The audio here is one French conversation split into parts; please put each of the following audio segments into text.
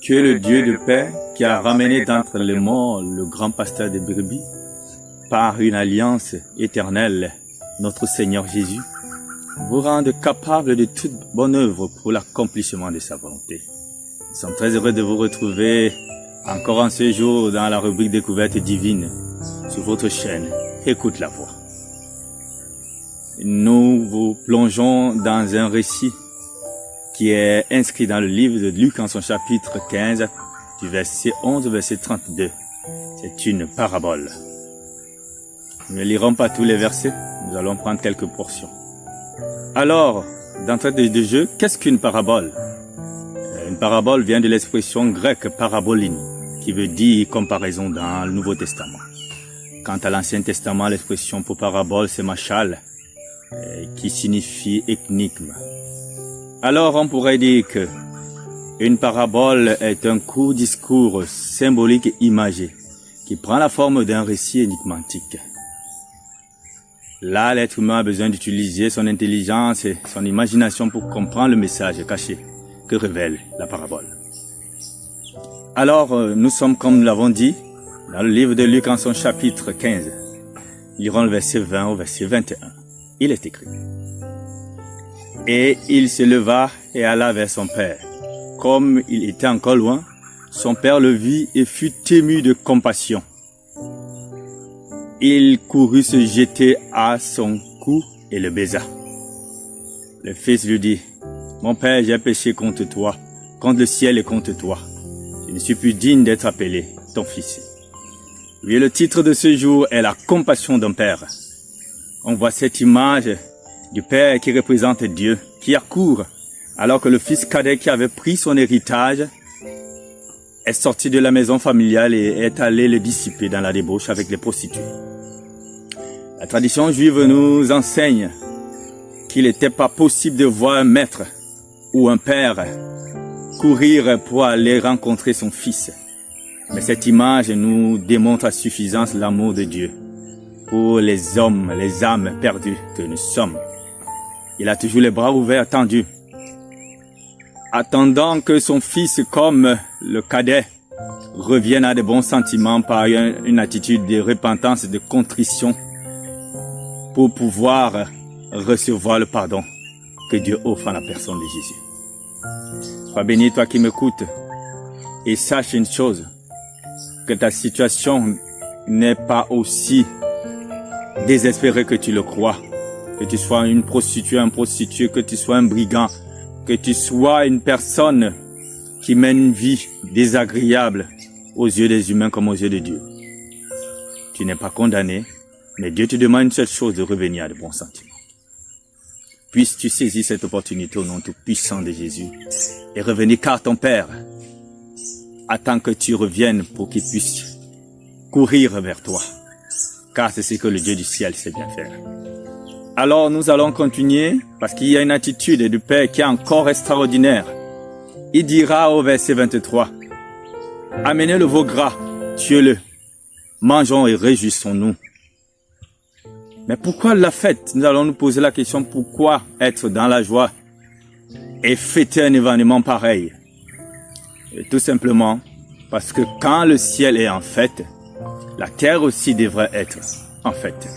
Tu es le Dieu de paix qui a ramené d'entre les morts le grand pasteur des brebis par une alliance éternelle, notre Seigneur Jésus, vous rende capable de toute bonne œuvre pour l'accomplissement de sa volonté. Nous sommes très heureux de vous retrouver encore en ce jour dans la rubrique Découverte divine sur votre chaîne Écoute la voix. Nous vous plongeons dans un récit qui est inscrit dans le livre de Luc en son chapitre 15, du verset 11 au verset 32. C'est une parabole. Nous ne lirons pas tous les versets, nous allons prendre quelques portions. Alors, d'entrée de jeu, qu'est-ce qu'une parabole? Une parabole vient de l'expression grecque paraboline, qui veut dire comparaison dans le Nouveau Testament. Quant à l'Ancien Testament, l'expression pour parabole, c'est machal, qui signifie énigme. Alors, on pourrait dire que une parabole est un court discours symbolique et imagé qui prend la forme d'un récit énigmatique. Là, l'être humain a besoin d'utiliser son intelligence et son imagination pour comprendre le message caché que révèle la parabole. Alors, nous sommes, comme nous l'avons dit, dans le livre de Luc en son chapitre 15. Lirons le verset 20 au verset 21. Il est écrit: Et il se leva et alla vers son père. Comme il était encore loin, son père le vit et fut ému de compassion. Il courut se jeter à son cou et le baisa. Le fils lui dit: Mon père, j'ai péché contre toi, contre le ciel et contre toi. Je ne suis plus digne d'être appelé ton fils. Oui, le titre de ce jour est la compassion d'un père. On voit cette image du père qui représente Dieu, qui accourt, alors que le fils cadet qui avait pris son héritage est sorti de la maison familiale et est allé le dissiper dans la débauche avec les prostituées. La tradition juive nous enseigne qu'il n'était pas possible de voir un maître ou un père courir pour aller rencontrer son fils. Mais cette image nous démontre à suffisance l'amour de Dieu pour les hommes, les âmes perdues que nous sommes. Il a toujours les bras ouverts tendus, attendant que son fils, comme le cadet, revienne à de bons sentiments par une attitude de repentance, de contrition, pour pouvoir recevoir le pardon que Dieu offre en la personne de Jésus. Sois béni, toi qui m'écoutes, et sache une chose, que ta situation n'est pas aussi désespérée que tu le crois. Que tu sois une prostituée, un prostitué, que tu sois un brigand, que tu sois une personne qui mène une vie désagréable aux yeux des humains comme aux yeux de Dieu. Tu n'es pas condamné, mais Dieu te demande une seule chose, de revenir à de bons sentiments. Puisses-tu saisir cette opportunité au nom tout puissant de Jésus et revenir, car ton Père attend que tu reviennes pour qu'il puisse courir vers toi, car c'est ce que le Dieu du ciel sait bien faire. Alors nous allons continuer parce qu'il y a une attitude du Père qui est encore extraordinaire. Il dira au verset 23, « Amenez le veau gras, tuez-le, mangeons et réjouissons-nous. » Mais pourquoi la fête? Nous allons nous poser la question, pourquoi être dans la joie et fêter un événement pareil? Et tout simplement parce que quand le ciel est en fête, la terre aussi devrait être en fête.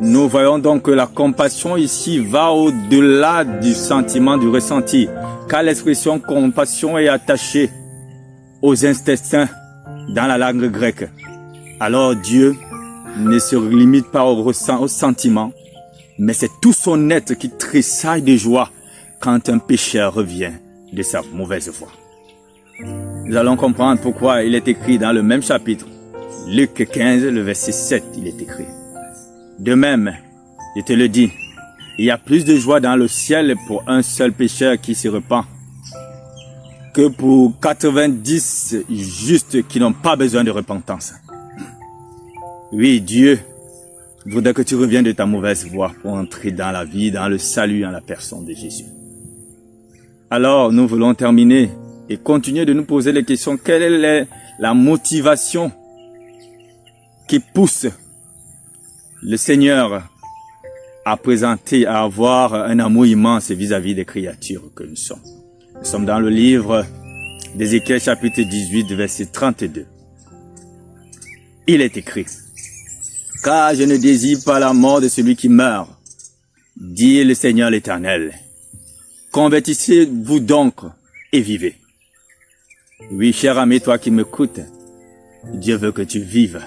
Nous voyons donc que la compassion ici va au-delà du sentiment, du ressenti, car l'expression compassion est attachée aux intestins dans la langue grecque. Alors Dieu ne se limite pas au sentiment, mais c'est tout son être qui tressaille de joie quand un pécheur revient de sa mauvaise voie. Nous allons comprendre pourquoi il est écrit dans le même chapitre, Luc 15, le verset 7, il est écrit: De même, je te le dis, il y a plus de joie dans le ciel pour un seul pécheur qui se repent que pour 90 justes qui n'ont pas besoin de repentance. Oui, Dieu voudrait que tu reviennes de ta mauvaise voie pour entrer dans la vie, dans le salut, en la personne de Jésus. Alors, nous voulons terminer et continuer de nous poser les questions. Quelle est la motivation qui pousse le Seigneur à présenter, à avoir un amour immense vis-à-vis des créatures que nous sommes? Nous sommes dans le livre d'Ézéchiel chapitre 18, verset 32. Il est écrit, « Car je ne désire pas la mort de celui qui meurt, dit le Seigneur l'Éternel. Convertissez-vous donc et vivez. » Oui, cher ami, toi qui m'écoutes, Dieu veut que tu vives,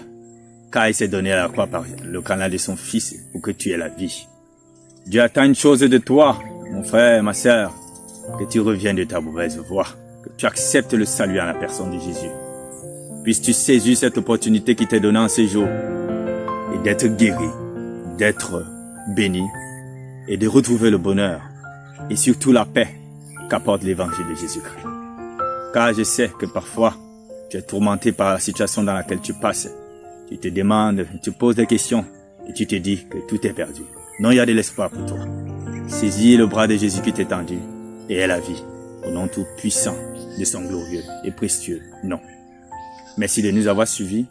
car il s'est donné à la croix par le canal de son Fils pour que tu aies la vie. Dieu attend une chose de toi, mon frère, ma sœur, que tu reviennes de ta mauvaise voie, que tu acceptes le salut en la personne de Jésus. Puisses-tu saisir cette opportunité qui t'est donnée en ces jours et d'être guéri, d'être béni et de retrouver le bonheur et surtout la paix qu'apporte l'évangile de Jésus-Christ. Car je sais que parfois, tu es tourmenté par la situation dans laquelle tu passes. Tu te demandes, tu poses des questions et tu te dis que tout est perdu. Non, il y a de l'espoir pour toi. Saisis le bras de Jésus qui t'est tendu et aie la vie au nom tout puissant de son glorieux et précieux nom. Merci de nous avoir suivis.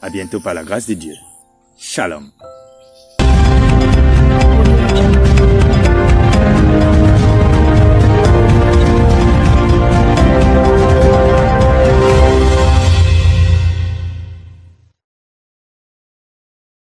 À bientôt par la grâce de Dieu. Shalom.